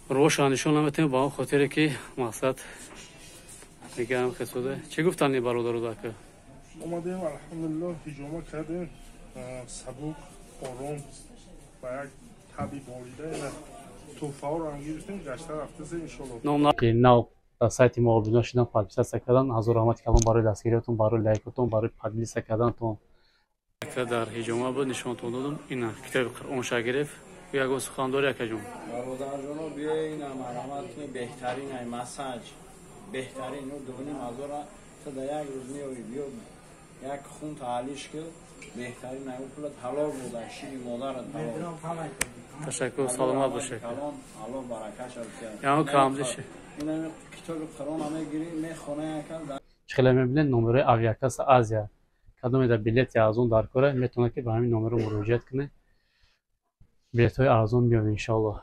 روشانشون هم با اون خاطره که مقصد میگم خسوده چه گفتن برادر رو که اومدیم الحمدلله هجوم کردیم سبوک آرام و یک تبی باریده توفه ها رو هم گرفتیم گشته رفته انشالله که نو سایت ما آبینا شدن پادپیس کردن حضور رحمت کردن برای دستگیریتون برای لایکتون برای پادپیس کردنتون در هجوم بود نشانتون دادم اینا کتاب قرآن شگرف یک سخنرانی کردم برادر جان بیاین مرحمت بهترین ای مساج بهترین نو دونی مازورا تا یک روز میوی بیو یک خون تعالیش که بهترین ای پولت حلال بوده شیری مادر حلال تشکر سلامت باشه الله برکت شه یعنی کامل شه اینا کتاب قرآن همه گیری میخونه یکم چخلا میبینن نمره آویاکاس آزیا کدوم در بلیت ارزون در کره میتونه که به همین نمره مراجعه کنه بلیط های ارزون بیاد ان شاء الله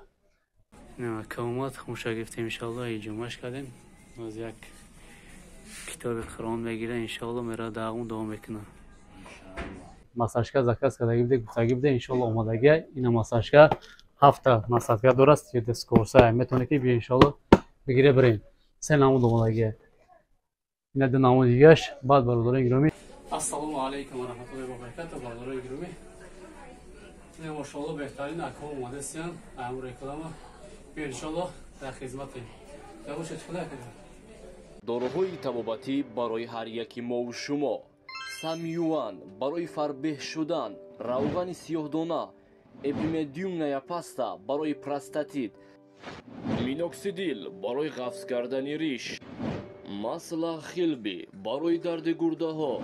نه کامات خوشا گفتیم ان شاء الله جمعش کردیم از یک کتاب قرآن بگیره ان شاء الله میره داغون دوام میکنه مساجکا زکاس کداگی بده گفتگی بده ان شاء الله اومدگی اینا مساجکا هفته مساجکا درست یه دسکورسه میتونه که بیا ان شاء الله بگیره بریم سه نامو اومدگی اینا دو نامو دیگهش بعد برادران گرامی السلام علیکم و رحمت الله و برکاته برادران گرامی نه ماشاءالله بهترین اکو اومده سیان امر کلام ان شاء الله در خدمتیم دعوت خدا کنه داروهای طبابتی برای هر یکی ما و شما سامیوان برای فربه شدن روغن سیاه‌دانه اپیمدیوم نیاپاستا برای پراستاتیت مینوکسیدیل برای قفز کردن ریش مسئله خلبی برای درد گرده ها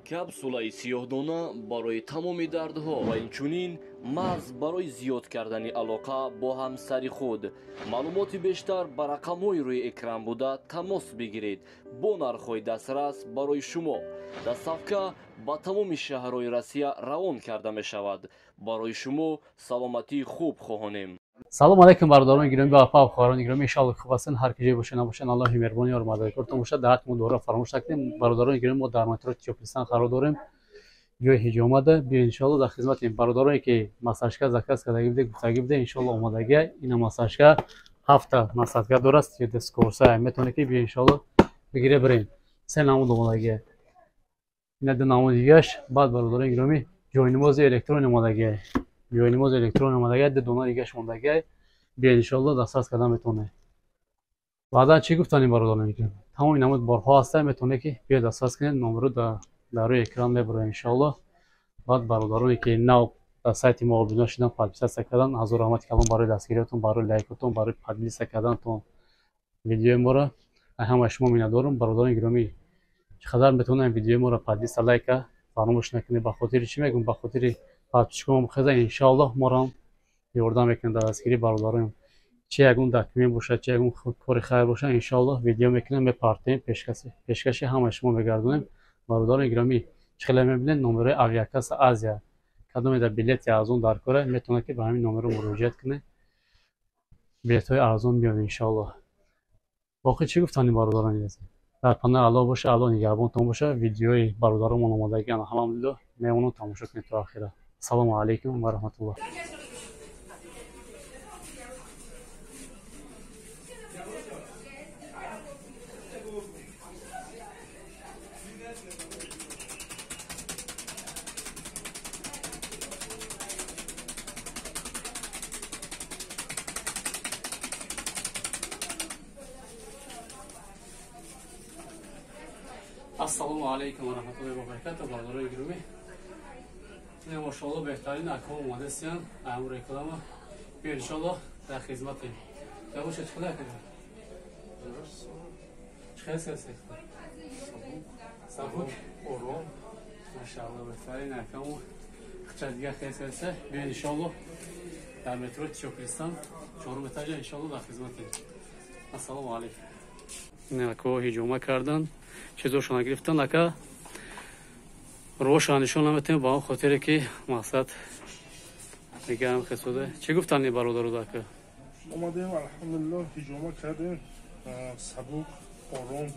کپسولای سیاه‌دانه برای تمام دردها و اینچنین مغز برای زیاد کردن علاقه با همسر خود معلومات بیشتر بر رقم‌های روی اکران بوده تماس بگیرید با نرخ‌های دسترس برای شما دستافکه با تمام شهرهای روسیه روان کرده می شود برای شما سلامتی خوب خواهانیم سلام علیکم برادران گرامی و افا و خواهران گرامی ان شاء الله خوب هستین هر کجای باشین نباشین الله مهربانی و مددکارتون باشه دعوتمون دوره فراموش نکنید برادران گرامی ما در مترو تیوپلیستان قرار داریم جای هجوم اومده بیا ان شاء الله در خدمت این برادرانی که مساجکا زکاس کداگی بده گفتگی بده ان شاء الله اومدگی اینا مساجکا هفته مساجکا درست یه دسکورسه میتونه که بیا ان شاء الله بگیره بریم سه نامو اومدگی اینا دو نامو دیگهش بعد برادران گرامی جوینموز الکترون اومدگی جوینموز الکترون اومدگی دو دونه دیگهش اومدگی بیا ان شاء الله دسترس کردن میتونه بعدا چی گفتن برادران میگم تمام نمود بارها هست میتونه که بیا دسترس کنید نمره در روی اکران میبره ان شاء الله بعد برادرانی که نو سایت ما آبینا شدن پادپیس کردن حضور رحمت کردن برای دستگیریتون برای لایکتون برای پادپیس کردنتون ویدیو ما را همه شما میندارم برادران گرامی چقدر میتونه ویدیو ما را پادپیس لایک فراموش نکنید به خاطر چی میگم به خاطر پادپیس کنم خدا ان شاء الله ما را یاردم میکنه در دستگیری برادران چه یگون دکمه باشه چه یگون کار خیر باشه ان شاء الله ویدیو میکنم به پارتیم پیشکش همه شما میگردونیم برادران گرامی چخلا میبینید نمره آویاکاس آزیا کدوم در بلیت ارزون در کره میتونه که به همین نمره مراجعه کنه بلیط های ارزون بیاد ان شاء الله باقی چی گفتن برادران در پناه الله باشه الله نگهبانتون باشه ویدیوی برادرمون اومدگی الحمدلله میمونم تماشا کنید تا آخره سلام علیکم و رحمت الله السلام علیکم و رحمت الله و برکاته برادران گرامی نه ماشاءالله بهترین اکو اومده سیان امر کلام بیا ان شاء الله در خدمتیم دعوت خدا کنه چه هست سبوک آرام ماشاءالله بهترین اکو خچ دیگه هست بیا ان شاء الله در مترو تیوپلیستان چهارم اتاج ان شاء الله در خدمتیم السلام علیکم نه اکو هجوم کردن چیزاشون گرفتن لکه روشانشون هم با اون خاطره که مقصد میگم خسوده چه گفتن برادر رو که اومدیم الحمدلله هجوم کردیم سبوک آرام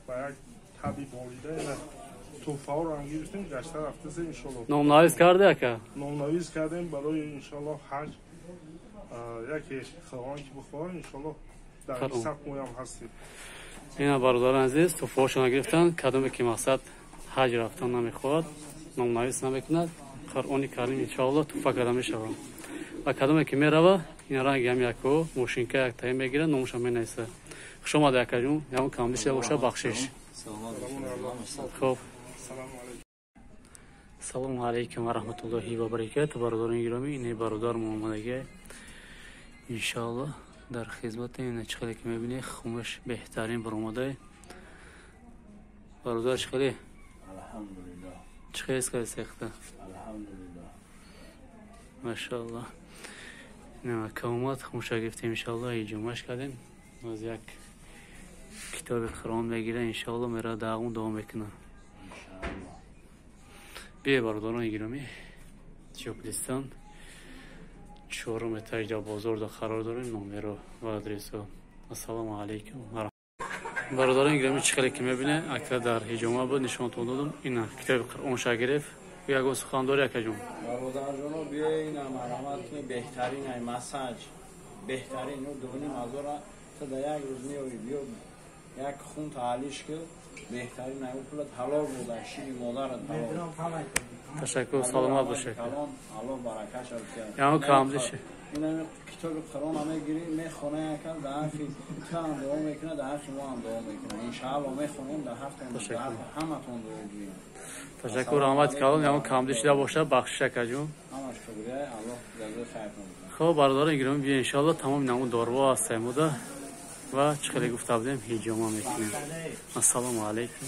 و یک تبی باریده توفه ها رو هم گرفتیم گشته رفته انشالله نامنویس کرده که نامنویس کردیم برای انشالله حج яке хавон ки бухор иншаллоh дар Харон. сак моям ҳастед. اینا برادران عزیز توفاشون گرفتن کدومی که مقصد حج رفتن نمیخواد نامنویس نمیکند قرآن کریم انشاءالله توفا کرده میشود و کدومی که میروه این رنگ هم یکو موشینکه یک تایی میگیره نامش هم مینیسه خوش آمده یکا جون یا کاملیش باشه بخشش خوب سلام علیکم و رحمت الله و برکاته برادران گرامی اینه برادر محمدگه انشاءالله در خدمت این چخلی که میبینی خمش بهترین برآمده برادر چخلی الحمدلله چخلی اسکای سخته الحمدلله ماشاءالله نه کامات خمش گرفتیم انشاءالله ای جمعش کردیم از یک کتاب قرآن بگیره انشاءالله میره داغون دوام بکنه انشاءالله بیا برادران گرامی چوپلیستان چهارم اتاج در بازار در قرار داریم نمره و آدرس و السلام علیکم برادران گرامی چقدر که میبینه اکثر در هجومه بود نشانتون دادم اینا کتاب قرآن شا گرفت یک از خوانداری یک جون برادر جانو بیاین مرحمت کنی بهترین ای مساج بهترین و دونیم از را تا در یک روز میوی بیو یک خون تعالیش که بهترین ای پولت حلال بوده شیری مادرت حلال تشکر سلامت باشه کلام الله برکت کرد یا کاملش این کتاب قرآن همه گیری میخونه کن در حرفی تو هم دوام میکنه در حرفی ما هم دوام میکنه انشاءالله میخونیم در حرف همه تون دوام گیریم تشکر رحمت کردم یا کاملش دا باشه بخشش جون همش شکریه الله جزای خیرتون بده خب برادران گرامی بیا انشاءالله تمام نمون داروا هستیم و چقدر گفته بودیم هیچ جمعه میکنیم السلام علیکم